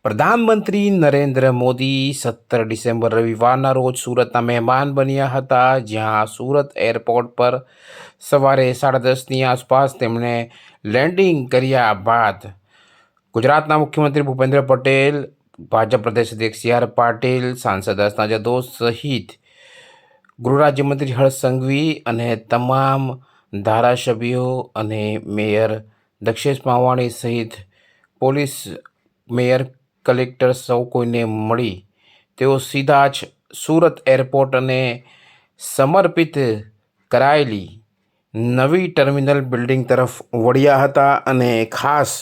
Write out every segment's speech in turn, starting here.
પ્રધાનમંત્રી નરેન્દ્ર મોદી 17 ડિસેમ્બર રવિવારના રોજ સુરતના મહેમાન બન્યા હતા, જ્યાં સુરત એરપોર્ટ પર સવારે 10:30ની આસપાસ તેમણે લેન્ડિંગ કર્યા બાદ ગુજરાતના મુખ્યમંત્રી ભૂપેન્દ્ર પટેલ, ભાજપ પ્રદેશ અધ્યક્ષ સી.આર. પાટીલ, સાંસદ હર્ષ જદોસ સહિત ગૃહ રાજ્યમંત્રી હર્ષ સંઘવી અને તમામ ધારાસભ્યો અને મેયર દક્ષેશ માવાણી સહિત પોલીસ, મેયર, કલેક્ટર સૌ કોઈને મળી તેઓ સીધા જ સુરત એરપોર્ટ અને સમર્પિત કરાયેલી નવી ટર્મિનલ બિલ્ડિંગ તરફ વળ્યા હતા અને ખાસ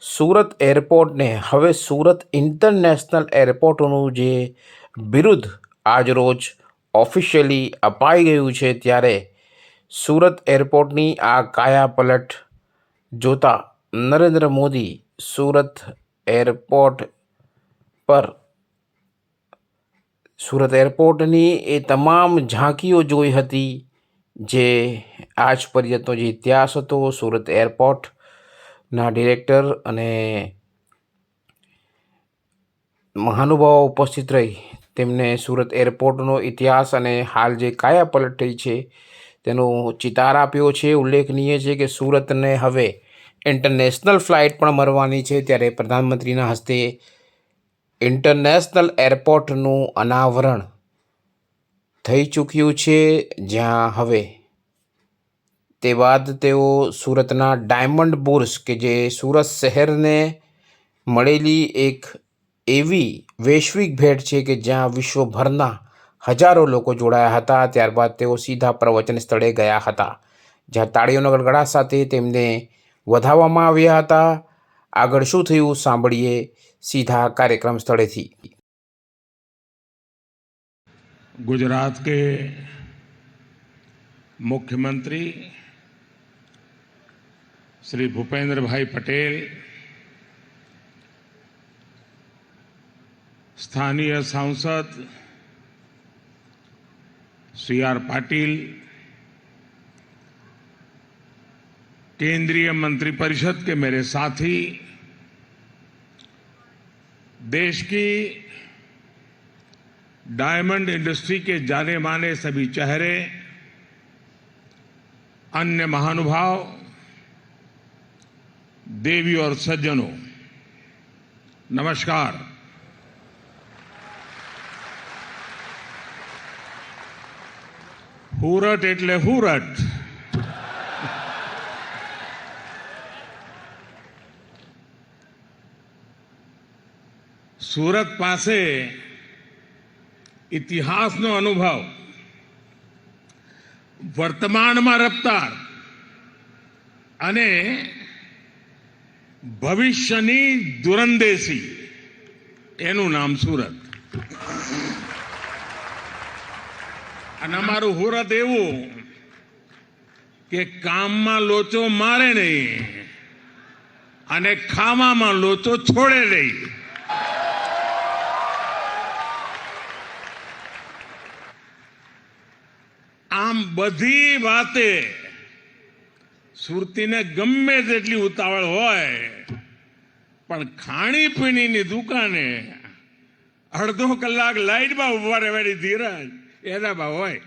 સુરત એરપોર્ટને હવે સુરત ઇન્ટરનેશનલ એરપોર્ટનું જે બિરુદ આજરોજ ઓફિશિયલી અપાઈ ગયું છે, ત્યારે સુરત એરપોર્ટની આ કાયાપલટ જોતા નરેન્દ્ર મોદી સુરત એરપોર્ટની એ તમામ ઝાંકીઓ જોઈ હતી, જે આજ પર્યંતનો જે ઇતિહાસ હતો. સુરત એરપોર્ટના ડિરેક્ટર અને મહાનુભાવો ઉપસ્થિત રહી તેમને સુરત એરપોર્ટનો ઇતિહાસ અને હાલ જે કાયાપલટ થઈ છે તેનો ચિતાર આપ્યો છે. ઉલ્લેખનીય છે કે સુરતને હવે ઇન્ટરનેશનલ ફ્લાઇટ પણ મળવાની છે, ત્યારે પ્રધાનમંત્રીના હસ્તે ઇન્ટરનેશનલ એરપોર્ટનું અનાવરણ થઈ ચૂક્યું છે, જ્યાં હવે તે બાદ તેઓ સુરતના ડાયમંડ બુર્સ કે જે સુરત શહેરને મળેલી એક એવી વૈશ્વિક ભેટ છે કે જ્યાં વિશ્વભરના હજારો લોકો જોડાયા હતા, ત્યારબાદ તેઓ સીધા પ્રવચન સ્થળે ગયા હતા, જ્યાં તાળીઓના ગડગડાટ સાથે તેમને વધાવવામાં આવ્યા હતા. આગળ શું થયું સાંભળીએ સીધા કાર્યક્રમ સ્થળેથી. गुजरात के मुख्यमंत्री श्री भूपेंद्र भाई पटेल, स्थानीय सांसद सी.आर. पाटिल, केंद्रीय मंत्रिपरिषद के मेरे साथी, देश की डायमंड इंडस्ट्री के जाने माने सभी चेहरे, अन्य महानुभाव, देवी और सज्जनों, नमस्कार। हुरट एटले हुरट। सूरत पासे इतिहासનો અનુભવ, વર્તમાનમાં રફતાર અને ભવિષ્યની દૂરંદેશી, એનું નામ સુરત. અને અમારું સુરત એવું કે કામમાં લોચો મારે નહીં અને ખાવામાં લોચો છોડે નહીં. આમ બધી વાતે સુરતીને ગમે તેટલી ઉતાવળ હોય, પણ ખાણીપીણીની દુકાને અડધો કલાક લાઈટમાં ઉભા રહેવાની ધીરજ એનામાં હોય.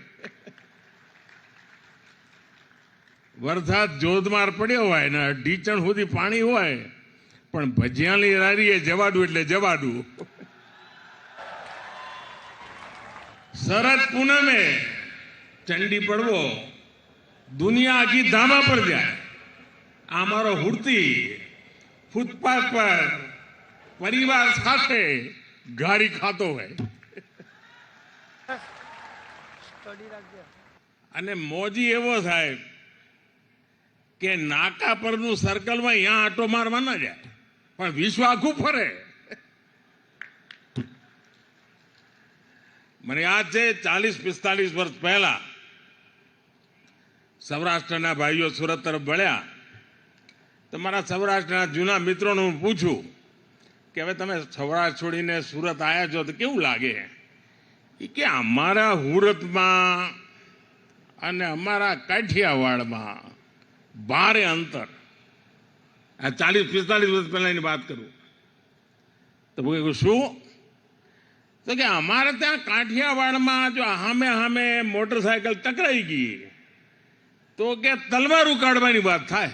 વરસાદ જોધમાર પડ્યો હોય ને ઢીચણ સુધી પાણી હોય, પણ ભજીયાની રારીએ જવાડું એટલે જવાડું. શરદ પૂનમે ચંડી પડવો, દુનિયા આખી ધામા પર જાય. આ મારો હુડતી ફૂટપાથ પર પરિવાર સાથે ગાડી ખાતો હોય અને મોજી એવો સાહેબ કે નાકા પરનું સર્કલમાં અહીંયા આટો મારવા ના જાય, પણ વિશ્વ આખું ફરે. મને યાદ છે 40-45 વર્ષ પહેલા સૌરાષ્ટ્રના ભાઈઓ સુરત તરફ વળ્યા તો મારા સૌરાષ્ટ્રના જૂના મિત્રોને હું પૂછું કે હવે તમે સૌરાષ્ટ્ર છોડીને સુરત આવ્યા છો તો કેવું લાગે? એ કે અમારા સુરતમાં અને અમારા કાઠિયાવાડમાં ભારે અંતર. આ 40-45 વર્ષ પહેલાની વાત કરું. તો શું તો કે અમારે ત્યાં કાઠિયાવાડમાં જો હામે મોટરસાયકલ ટકરાઈ ગઈ તો કે તલવાર ઉકાળવાની વાત થાય,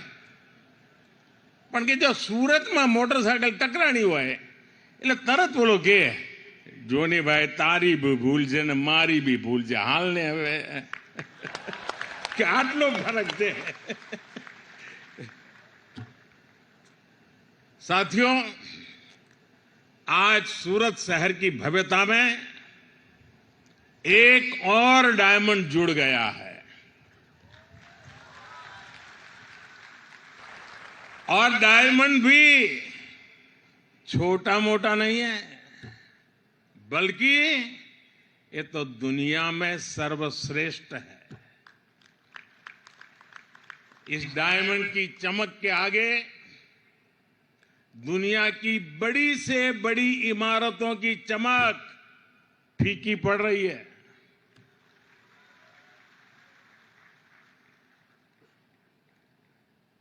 પણ કે જો સુરતમાં મોટરસાયકલ ટકરાણી હોય એટલે તરત બોલો કે જોની ભાઈ તારી બી ભૂલ છે ને મારી બી ભૂલ છે, હાલ ને હવે કે આટલો ફરક છે। साथियों, आज सूरत शहर की भव्यता में एक और डायमंड जुड़ गया है, और डायमंड भी छोटा मोटा नहीं है, बल्कि ये तो दुनिया में सर्वश्रेष्ठ है। इस डायमंड की चमक के आगे दुनिया की बड़ी से बड़ी इमारतों की चमक फीकी पड़ रही है।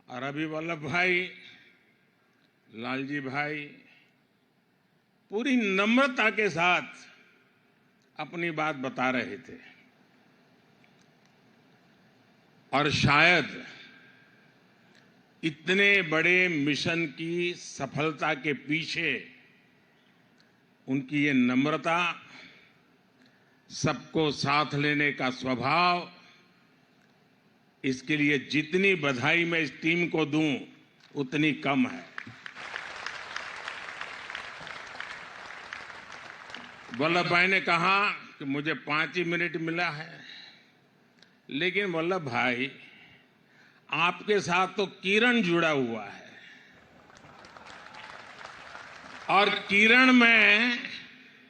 और अभी वल्लभ भाई, लालजी भाई पूरी नम्रता के साथ अपनी बात बता रहे थे, और शायद इतने बड़े मिशन की सफलता के पीछे उनकी ये नम्रता, सबको साथ लेने का स्वभाव, इसके लिए जितनी बधाई मैं इस टीम को दूं उतनी कम है। वल्लभ भाई ने कहा कि मुझे 5 ही मिनट मिला है, लेकिन वल्लभ भाई आपके साथ तो किरण जुड़ा हुआ है, और किरण में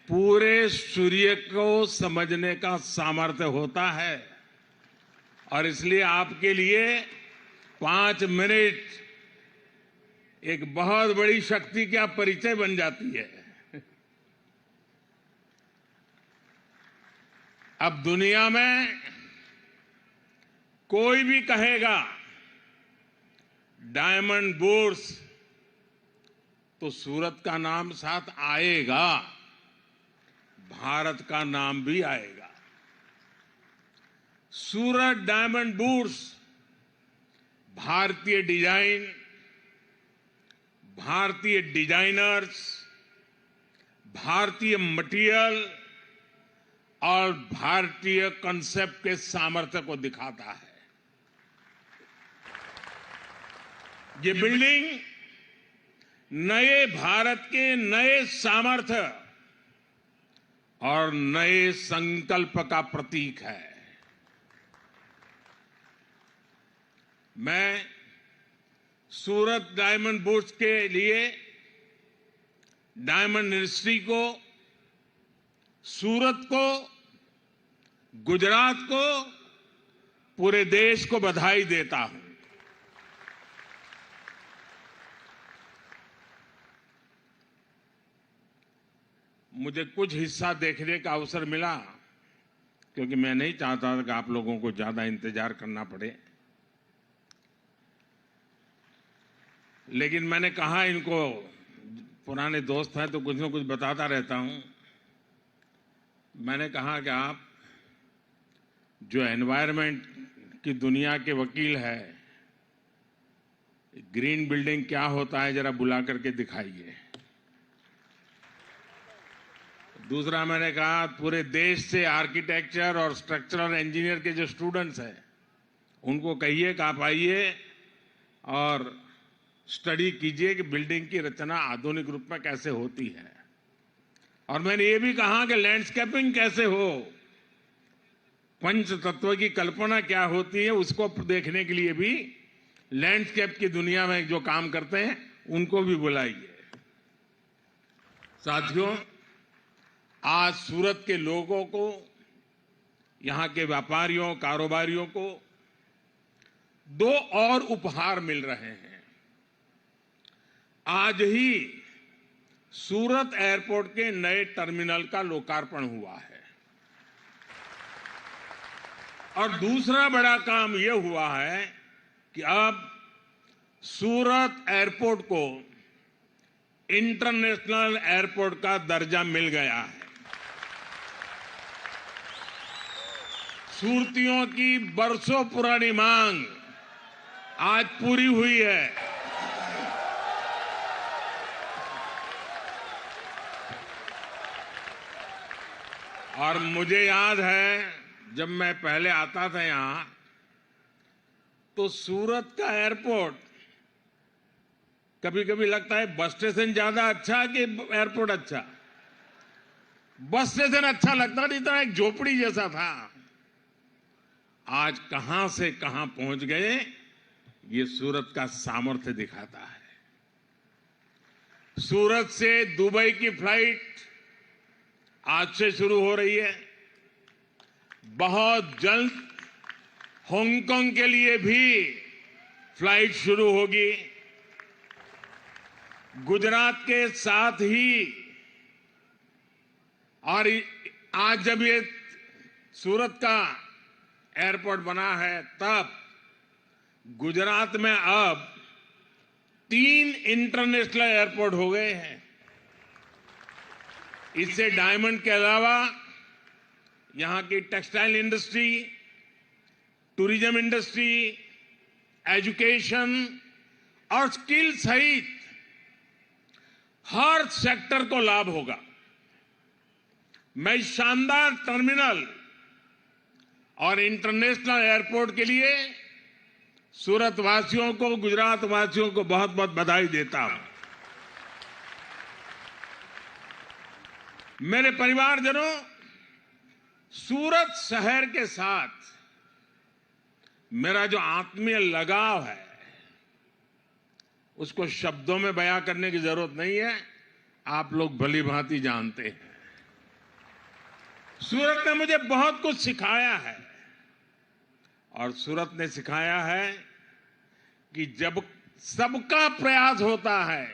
पूरे सूर्य को समझने का सामर्थ्य होता है, और इसलिए आपके लिए 5 मिनट एक बहुत बड़ी शक्ति का परिचय बन जाती है। अब दुनिया में कोई भी कहेगा डायमंड बुर्स तो सूरत का नाम साथ आएगा, भारत का नाम भी आएगा। सूरत डायमंड बुर्स भारतीय डिजाइन, भारतीय डिजाइनर्स, भारतीय मटेरियल और भारतीय कंसेप्ट के सामर्थ्य को दिखाता है। ये बिल्डिंग नए भारत के नए सामर्थ्य और नए संकल्प का प्रतीक है। मैं सूरत डायमंड बुर्स के लिए डायमंड इंडस्ट्री को, सूरत को, गुजरात को, पूरे देश को बधाई देता हूं। मुझे कुछ हिस्सा देखने का अवसर मिला, क्योंकि मैं नहीं चाहता था कि आप लोगों को ज्यादा इंतजार करना पड़े, लेकिन मैंने कहा इनको, पुराने दोस्त हैं तो कुछ न कुछ बताता रहता हूं। मैंने कहा कि आप जो एनवायरनमेंट की दुनिया के वकील है, ग्रीन बिल्डिंग क्या होता है जरा बुला करके दिखाइए। दूसरा मैंने कहा पूरे देश से आर्किटेक्चर और स्ट्रक्चरल इंजीनियर के जो स्टूडेंट्स हैं उनको कहिए कि आप आइए और स्टडी कीजिए कि बिल्डिंग की रचना आधुनिक रूप में कैसे होती है। और मैंने ये भी कहा कि लैंडस्केपिंग कैसे हो, पंच तत्व की कल्पना क्या होती है, उसको देखने के लिए भी लैंडस्केप की दुनिया में जो काम करते हैं उनको भी बुलाइए। साथियों, आज सूरत के लोगों को, यहां के व्यापारियों, कारोबारियों को 2 और उपहार मिल रहे हैं। आज ही सूरत एयरपोर्ट के नए टर्मिनल का लोकार्पण हुआ है, और दूसरा बड़ा काम यह हुआ है कि अब सूरत एयरपोर्ट को इंटरनेशनल एयरपोर्ट का दर्जा मिल गया है। सुरतियों की बरसों पुरानी मांग आज पूरी हुई है। और मुझे याद है जब मैं पहले आता था यहां तो सूरत का एयरपोर्ट कभी कभी लगता है बस स्टेशन ज्यादा अच्छा कि एयरपोर्ट अच्छा। बस स्टेशन अच्छा लगता नहीं था, एक झोपड़ी जैसा था। आज कहां से कहां पहुंच गए, ये सूरत का सामर्थ्य दिखाता है। सूरत से दुबई की फ्लाइट आज से शुरू हो रही है। बहुत जल्द हांगकांग के लिए भी फ्लाइट शुरू होगी। गुजरात के साथ ही, और आज जब ये सूरत का एयरपोर्ट बना है तब गुजरात में अब 3 इंटरनेशनल एयरपोर्ट हो गए हैं। इससे डायमंड के अलावा यहां की textile industry, tourism industry, education और स्किल सहित हर सेक्टर को लाभ होगा। मैं इस शानदार टर्मिनल और इंटरनेशनल एयरपोर्ट के लिए सूरत वासियों को, गुजरात वासियों को बहुत बहुत बधाई देता हूं। मेरे परिवारजनों, सूरत शहर के साथ मेरा जो आत्मीय लगाव है उसको शब्दों में बयां करने की जरूरत नहीं है, आप लोग भली भांति जानते हैं। सूरत ने मुझे बहुत कुछ सिखाया है और सूरत ने सिखाया है कि जब सबका प्रयास होता है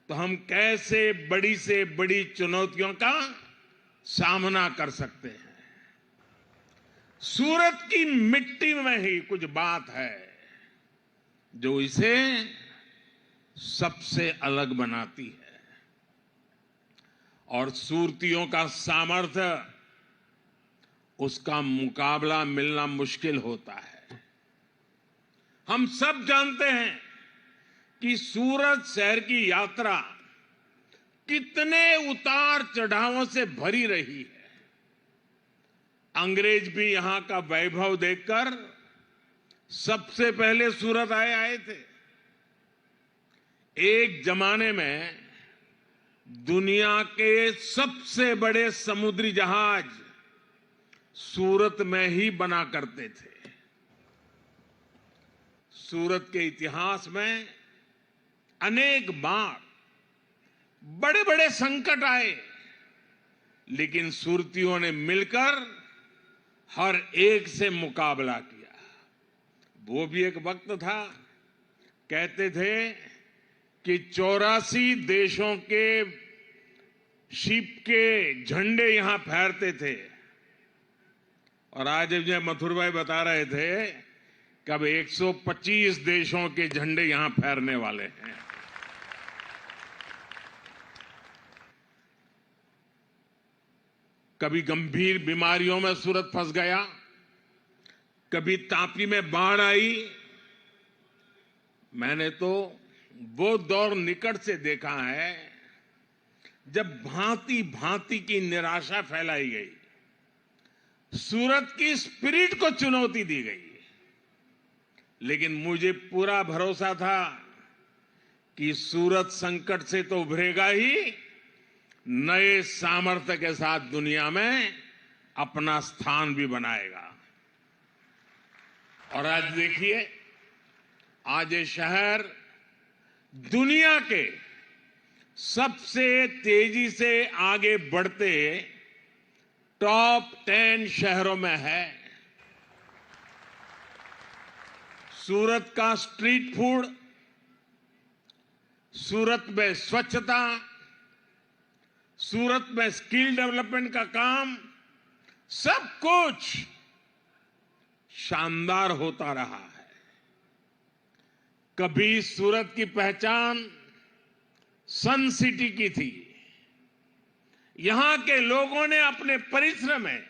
तो हम कैसे बड़ी से बड़ी चुनौतियों का सामना कर सकते हैं। सूरत की मिट्टी में ही कुछ बात है जो इसे सबसे अलग बनाती है और सूरतियों का सामर्थ्य, उसका मुकाबला मिलना मुश्किल होता है। हम सब जानते हैं कि सूरत शहर की यात्रा कितने उतार चढ़ावों से भरी रही है। अंग्रेज भी यहां का वैभव देखकर सबसे पहले सूरत आए थे। एक जमाने में दुनिया के सबसे बड़े समुद्री जहाज सूरत में ही बना करते थे। सूरत के इतिहास में अनेक बार बड़े बड़े संकट आए, लेकिन सूरतियों ने मिलकर हर एक से मुकाबला किया। वो भी एक वक्त था, कहते थे कि 84 देशों के शिप के झंडे यहां फहरते थे। और आज जब मथुर भाई बता रहे थे कब 125 देशों के झंडे यहां फहरने वाले हैं। कभी गंभीर बीमारियों में सूरत फंस गया, कभी तापी में बाढ़ आई। मैंने तो वो दौर निकट से देखा है जब भांति भांति की निराशा फैलाई गई, सूरत की स्पिरिट को चुनौती दी गई। लेकिन मुझे पूरा भरोसा था कि सूरत संकट से तो उभरेगा ही, नए सामर्थ्य के साथ दुनिया में अपना स्थान भी बनाएगा। और आज देखिए, आज ये शहर दुनिया के सबसे तेजी से आगे बढ़ते टॉप 10 शहरों में है। सूरत का स्ट्रीट फूड, सूरत में स्वच्छता, सूरत में स्किल डेवलपमेंट का काम, सब कुछ शानदार होता रहा है। कभी सूरत की पहचान सन सिटी की थी। यहां के लोगों ने अपने परिश्रम में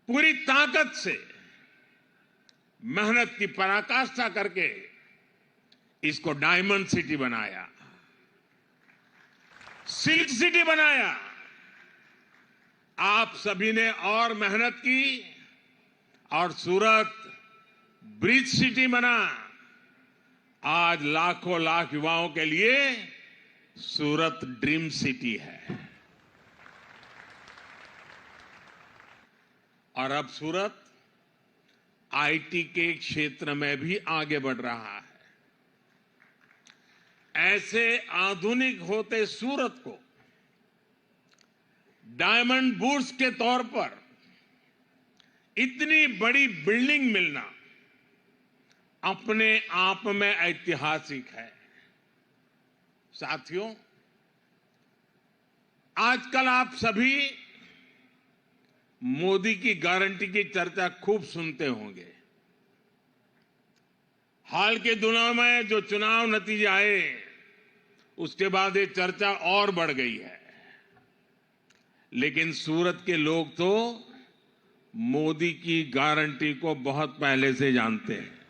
पूरी ताकत से मेहनत की पराकाष्ठा करके इसको डायमंड सिटी बनाया, सिल्क सिटी बनाया। आप सभी ने और मेहनत की और सूरत ब्रिज सिटी बना। आज लाखों लाख युवाओं के लिए सूरत ड्रीम सिटी है। और अब सूरत आईटी के क्षेत्र में भी आगे बढ़ रहा है। ऐसे आधुनिक होते सूरत को डायमंड बुर्स के तौर पर इतनी बड़ी बिल्डिंग मिलना अपने आप में ऐतिहासिक है। साथियों, आजकल आप सभी मोदी की गारंटी की चर्चा खूब सुनते होंगे। हाल के दिनों में जो चुनाव नतीजे आए, उसके बाद ये चर्चा और बढ़ गई है। लेकिन सूरत के लोग तो मोदी की गारंटी को बहुत पहले से जानते हैं।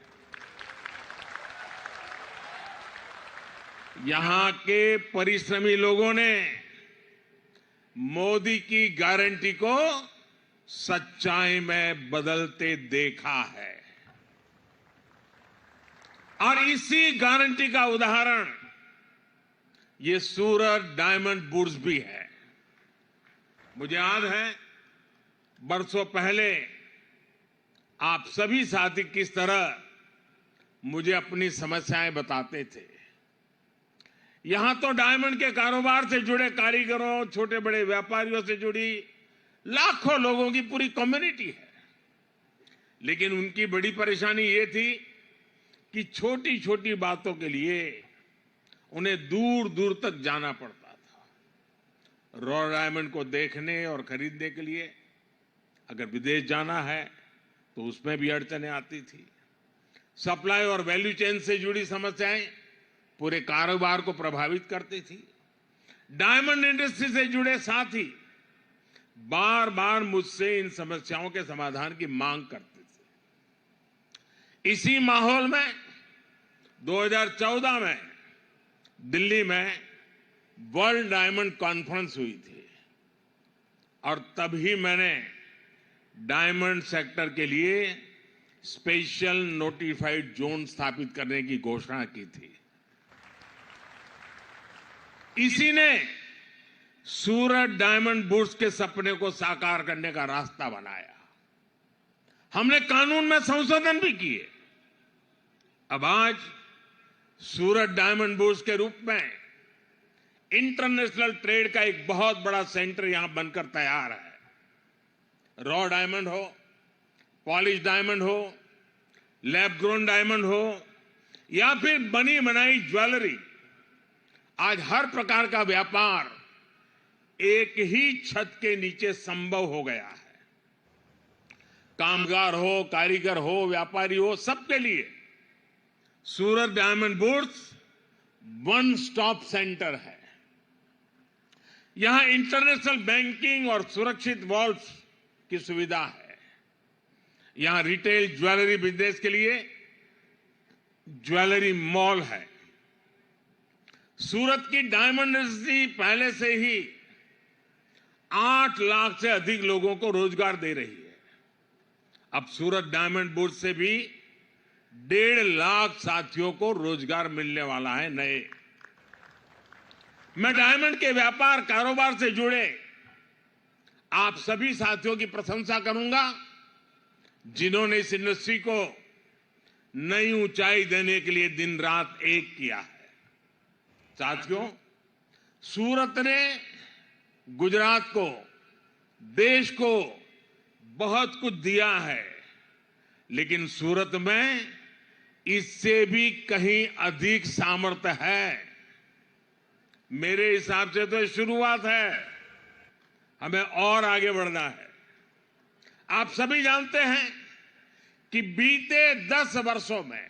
यहां के परिश्रमी लोगों ने मोदी की गारंटी को सच्चाई में बदलते देखा है। और इसी गारंटी का उदाहरण ये सूरत डायमंड बुर्स भी है। मुझे याद है बरसों पहले आप सभी साथी किस तरह मुझे अपनी समस्याएं बताते थे। यहां तो डायमंड के कारोबार से जुड़े कारीगरों, छोटे बड़े व्यापारियों से जुड़ी लाखों लोगों की पूरी कम्युनिटी है। लेकिन उनकी बड़ी परेशानी ये थी कि छोटी छोटी बातों के लिए उन्हें दूर दूर तक जाना पड़ता था। रॉ डायमंड को देखने और खरीदने के लिए अगर विदेश जाना है तो उसमें भी अड़चनें आती थी। सप्लाई और वैल्यू चेन से जुड़ी समस्याएं पूरे कारोबार को प्रभावित करती थी। डायमंड इंडस्ट्री से जुड़े साथी बार बार मुझसे इन समस्याओं के समाधान की मांग करते थे। इसी माहौल में 2014 में दिल्ली में वर्ल्ड डायमंड कॉन्फ्रेंस हुई थी और तभी मैंने डायमंड सेक्टर के लिए स्पेशल नोटिफाइड जोन स्थापित करने की घोषणा की थी। इसी ने सूरत डायमंड बुर्स के सपने को साकार करने का रास्ता बनाया। हमने कानून में संशोधन भी किए। अब आज सूरत डायमंड बुर्स के रूप में इंटरनेशनल ट्रेड का एक बहुत बड़ा सेंटर यहां बनकर तैयार है। रॉ डायमंड हो, पॉलिश डायमंड हो, लैब ग्रोन डायमंड हो या फिर बनी बनाई ज्वेलरी, आज हर प्रकार का व्यापार एक ही छत के नीचे संभव हो गया है। कामगार हो, कारीगर हो, व्यापारी हो, सबके लिए Surat diamond bourse one stop centre है। यहां इंटरनेशनल बैंकिंग और सुरक्षित वॉल्ट्स की सुविधा है। यहां रिटेल ज्वेलरी बिजनेस के लिए ज्वेलरी मॉल है। सूरत की डायमंड इंडस्ट्री पहले से ही 8 लाख से अधिक लोगों को रोजगार दे रही है। अब सूरत डायमंड बुर्स से भी 1.5 लाख साथियों को रोजगार मिलने वाला है नए। मैं डायमंड के व्यापार कारोबार से जुड़े आप सभी साथियों की प्रशंसा करूंगा जिन्होंने इस इंडस्ट्री को नई ऊंचाई देने के लिए दिन रात एक किया है। साथियों, सूरत ने गुजरात को, देश को बहुत कुछ दिया है, लेकिन सूरत में इससे भी कहीं अधिक सामर्थ्य है। मेरे हिसाब से तो शुरुआत है, हमें और आगे बढ़ना है। आप सभी जानते हैं कि बीते 10 वर्षों में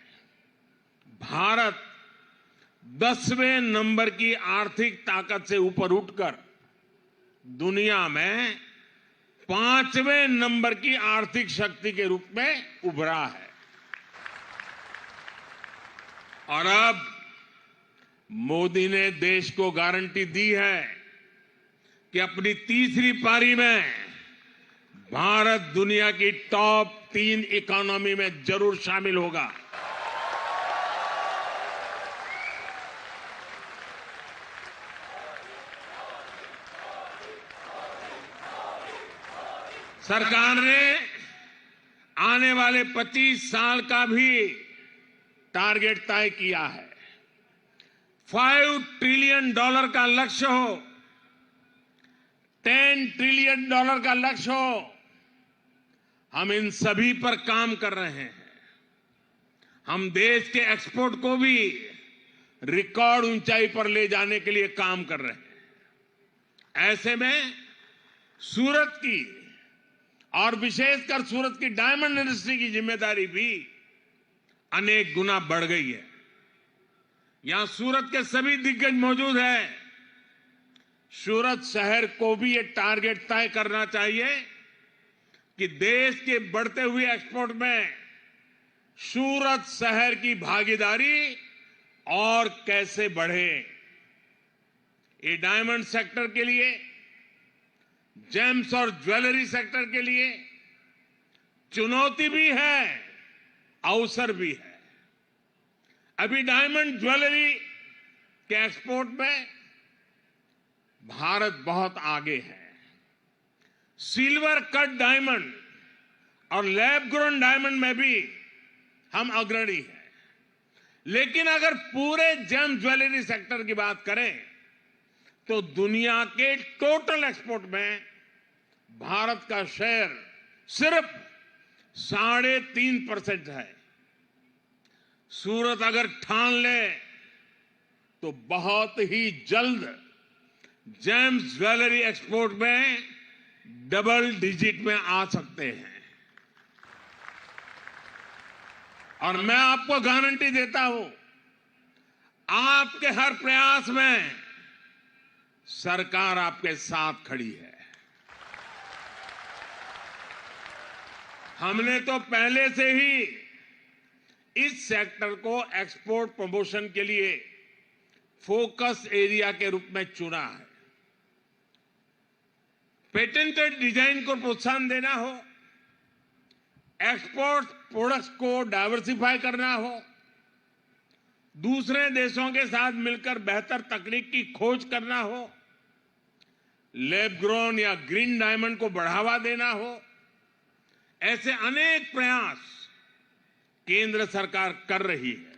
भारत 10वें नंबर की आर्थिक ताकत से ऊपर उठकर दुनिया में 5वें नंबर की आर्थिक शक्ति के रूप में उभरा है। और अब मोदी ने देश को गारंटी दी है कि अपनी तीसरी पारी में भारत दुनिया की टॉप 3 इकोनॉमी में जरूर शामिल होगा। सरकार ने आने वाले 25 साल का भी टारगेट तय किया है। $5 ट्रिलियन का लक्ष्य हो, $10 ट्रिलियन का लक्ष्य हो, हम इन सभी पर काम कर रहे हैं। हम देश के एक्सपोर्ट को भी रिकॉर्ड ऊंचाई पर ले जाने के लिए काम कर रहे हैं। ऐसे में सूरत की और विशेषकर सूरत की डायमंड इंडस्ट्री की जिम्मेदारी भी अनेक गुना बढ़ गई है। यहां सूरत के सभी दिग्गज मौजूद हैं। सूरत शहर को भी ये टारगेट तय करना चाहिए कि देश के बढ़ते हुए एक्सपोर्ट में सूरत शहर की भागीदारी और कैसे बढ़े। ये डायमंड सेक्टर के लिए, जेम्स और ज्वेलरी सेक्टर के लिए चुनौती भी है, अवसर भी है। अभी डायमंड ज्वेलरी के एक्सपोर्ट में भारत बहुत आगे है। सिल्वर कट डायमंड और लैब ग्रोन डायमंड में भी हम अग्रणी हैं। लेकिन अगर पूरे जेम ज्वेलरी सेक्टर की बात करें तो दुनिया के टोटल एक्सपोर्ट में भारत का शेयर सिर्फ 3.5% है। सूरत अगर ठान ले तो बहुत ही जल्द जेम्स ज्वेलरी एक्सपोर्ट में डबल डिजिट में आ सकते हैं। और मैं आपको गारंटी देता हूं, आपके हर प्रयास में सरकार आपके साथ खड़ी है। हमने तो पहले से ही इस सेक्टर को एक्सपोर्ट प्रमोशन के लिए फोकस एरिया के रूप में चुना है। पेटेंटेड डिजाइन को प्रोत्साहन देना हो, एक्सपोर्ट प्रोडक्ट्स को डाइवर्सिफाई करना हो, दूसरे देशों के साथ मिलकर बेहतर तकनीक की खोज करना हो, लैब ग्रोन या ग्रीन डायमंड को बढ़ावा देना हो, ऐसे अनेक प्रयास केंद्र सरकार कर रही है।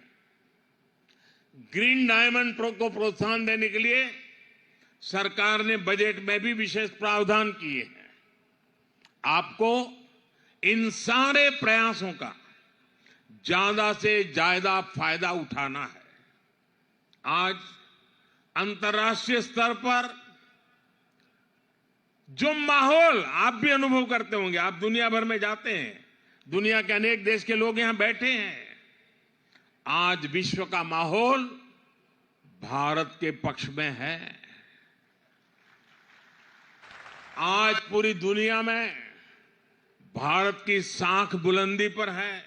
ग्रीन डायमंड को प्रोत्साहन देने के लिए सरकार ने बजट में भी विशेष प्रावधान किए हैं। आपको इन सारे प्रयासों का ज्यादा से ज्यादा फायदा उठाना है। आज अंतर्राष्ट्रीय स्तर पर जो माहौल आप भी अनुभव करते होंगे, आप दुनिया भर में जाते हैं, दुनिया के अनेक देश के लोग यहां बैठे हैं। आज विश्व का माहौल भारत के पक्ष में है। आज पूरी दुनिया में भारत की साख बुलंदी पर है।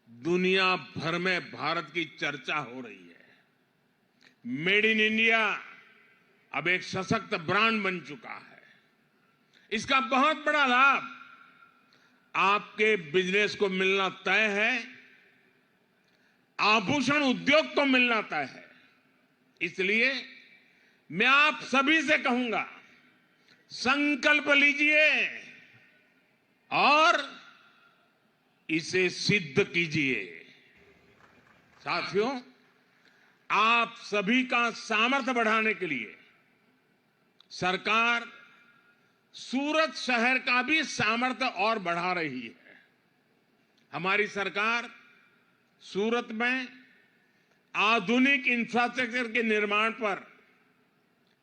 दुनिया भर में भारत की चर्चा हो रही है। मेड इन इंडिया अब एक सशक्त ब्रांड बन चुका है। इसका बहुत बड़ा लाभ आपके बिजनेस को मिलना तय है, आभूषण उद्योग को मिलना तय है। इसलिए मैं आप सभी से कहूंगा, संकल्प लीजिए और इसे सिद्ध कीजिए। साथियों, आप सभी का सामर्थ्य बढ़ाने के लिए सरकार सूरत शहर का भी सामर्थ्य और बढ़ा रही है। हमारी सरकार सूरत में आधुनिक इंफ्रास्ट्रक्चर के निर्माण पर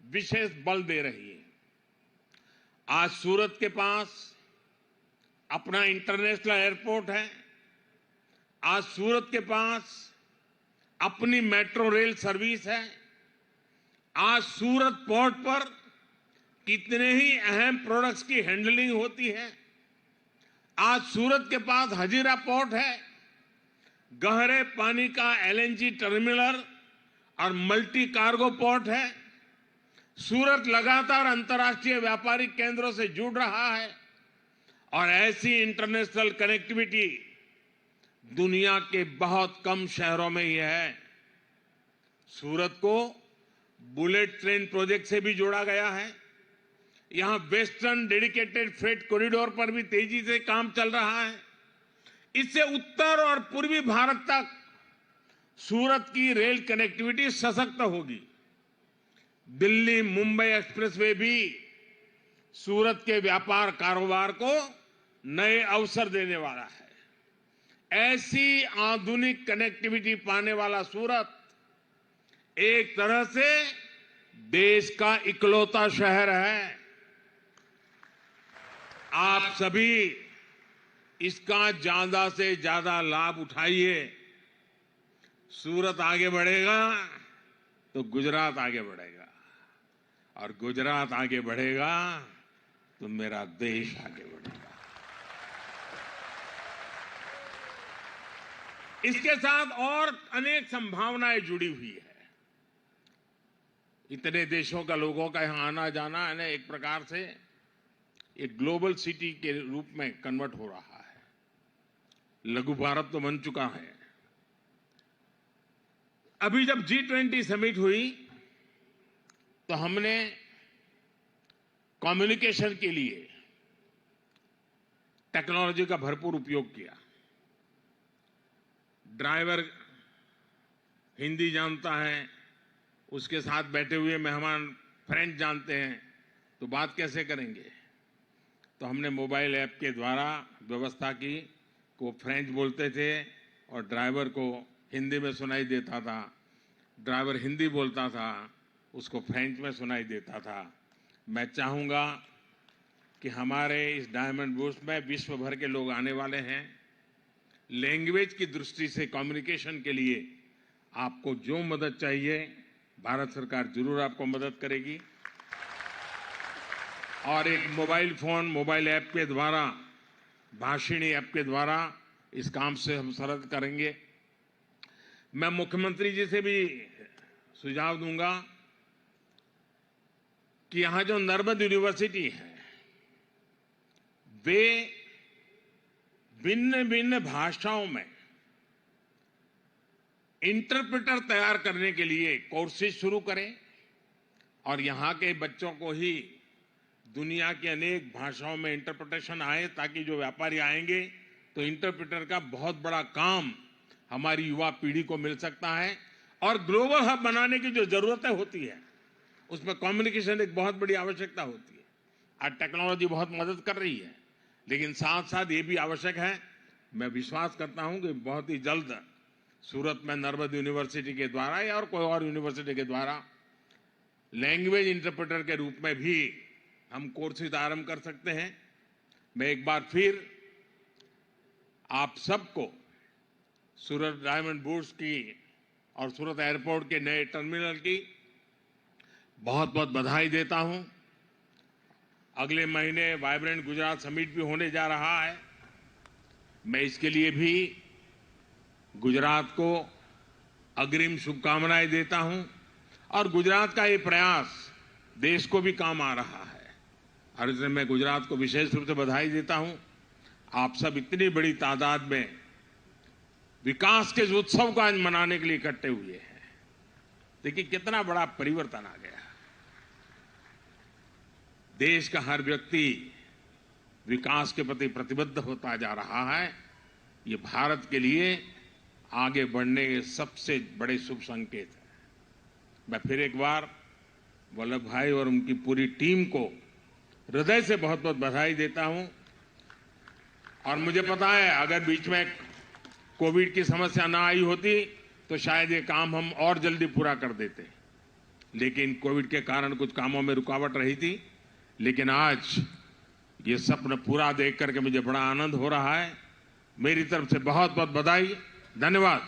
विशेष बल दे रही है। आज सूरत के पास अपना इंटरनेशनल एयरपोर्ट है। आज सूरत के पास अपनी मेट्रो रेल सर्विस है। आज सूरत पोर्ट पर कितने ही अहम प्रोडक्ट्स की हैंडलिंग होती है। आज सूरत के पास हजीरा पोर्ट है, गहरे पानी का एलएनजी टर्मिनल और मल्टी कार्गो पोर्ट है। सूरत लगातार अंतर्राष्ट्रीय व्यापारिक केंद्रों से जुड़ रहा है और ऐसी इंटरनेशनल कनेक्टिविटी दुनिया के बहुत कम शहरों में ही है। सूरत को बुलेट ट्रेन प्रोजेक्ट से भी जोड़ा गया है। यहां वेस्टर्न डेडिकेटेड फ्रेट कॉरिडोर पर भी तेजी से काम चल रहा है। इससे उत्तर और पूर्वी भारत तक सूरत की रेल कनेक्टिविटी सशक्त होगी। दिल्ली मुंबई एक्सप्रेसवे भी सूरत के व्यापार कारोबार को नए अवसर देने वाला है। ऐसी आधुनिक कनेक्टिविटी पाने वाला सूरत एक तरह से देश का इकलौता शहर है। आप सभी इसका ज्यादा से ज्यादा लाभ उठाइए। सूरत आगे बढ़ेगा तो गुजरात आगे बढ़ेगा और गुजरात आगे बढ़ेगा तो मेरा देश आगे बढ़ेगा। इसके साथ और अनेक संभावनाएं जुड़ी हुई है। इतने देशों का लोगों का यहां आना जाना है, एक प्रकार से एक ग्लोबल सिटी के रूप में कन्वर्ट हो रहा है। लघु भारत तो बन चुका है। अभी जब G20 समिट हुई तो हमने कम्युनिकेशन के लिए टेक्नोलॉजी का भरपूर उपयोग किया। ड्राइवर हिंदी जानता है, उसके साथ बैठे हुए मेहमान फ्रेंच जानते हैं, तो बात कैसे करेंगे? तो हमने मोबाइल ऐप के द्वारा व्यवस्था की कि वो फ्रेंच बोलते थे और ड्राइवर को हिंदी में सुनाई देता था। ड्राइवर हिंदी बोलता था, उसको फ्रेंच में सुनाई देता था। मैं चाहूंगा कि हमारे इस डायमंड बूस्ट में विश्व भर के लोग आने वाले हैं। लैंग्वेज की दृष्टि से कम्युनिकेशन के लिए आपको जो मदद चाहिए, भारत सरकार जरूर आपको मदद करेगी। और एक मोबाइल फोन, मोबाइल ऐप के द्वारा, भाषिणी ऐप के द्वारा इस काम से हम सरल करेंगे। मैं मुख्यमंत्री जी से भी सुझाव दूंगा कि यहां जो नर्मद यूनिवर्सिटी है, वे भिन्न भिन्न भाषाओं में इंटरप्रेटर तैयार करने के लिए कोर्सेज शुरू करें और यहां के बच्चों को ही दुनिया की अनेक भाषाओं में इंटरप्रिटेशन आए, ताकि जो व्यापारी आएंगे तो इंटरप्रेटर का बहुत बड़ा काम हमारी युवा पीढ़ी को मिल सकता है। और ग्लोबल हब बनाने की जो जरूरतें होती है, उसमें कम्युनिकेशन एक बहुत बड़ी आवश्यकता होती है। आज टेक्नोलॉजी बहुत मदद कर रही है, लेकिन साथ साथ ये भी आवश्यक है। मैं विश्वास करता हूं कि बहुत ही जल्द सूरत में नर्मद यूनिवर्सिटी के द्वारा या और कोई और यूनिवर्सिटी के द्वारा लैंग्वेज इंटरप्रेटर के रूप में भी हम कोर्सेज आरंभ कर सकते हैं। मैं एक बार फिर आप सबको सूरत डायमंड बूस्ट की और सूरत एयरपोर्ट के नए टर्मिनल की बहुत बहुत बधाई देता हूं। अगले महीने वाइब्रेंट गुजरात समिट भी होने जा रहा है। मैं इसके लिए भी गुजरात को अग्रिम शुभकामनाएं देता हूं और गुजरात का ये प्रयास देश को भी काम आ रहा है और इसलिए मैं गुजरात को विशेष रूप से बधाई देता हूं। आप सब इतनी बड़ी तादाद में विकास के इस उत्सव को आज मनाने के लिए इकट्ठे हुए हैं। देखिए कितना बड़ा परिवर्तन आ गया। देश का हर व्यक्ति विकास के प्रति प्रतिबद्ध होता जा रहा है। ये भारत के लिए आगे बढ़ने के सबसे बड़े शुभ संकेत है। मैं फिर एक बार वल्लभ भाई और उनकी पूरी टीम को हृदय से बहुत बहुत बधाई देता हूं। और मुझे पता है अगर बीच में कोविड की समस्या ना आई होती तो शायद ये काम हम और जल्दी पूरा कर देते, लेकिन कोविड के कारण कुछ कामों में रुकावट रही थी। लेकिन आज ये सपना पूरा देख करके मुझे बड़ा आनंद हो रहा है। मेरी तरफ से बहुत बहुत बधाई, धन्यवाद।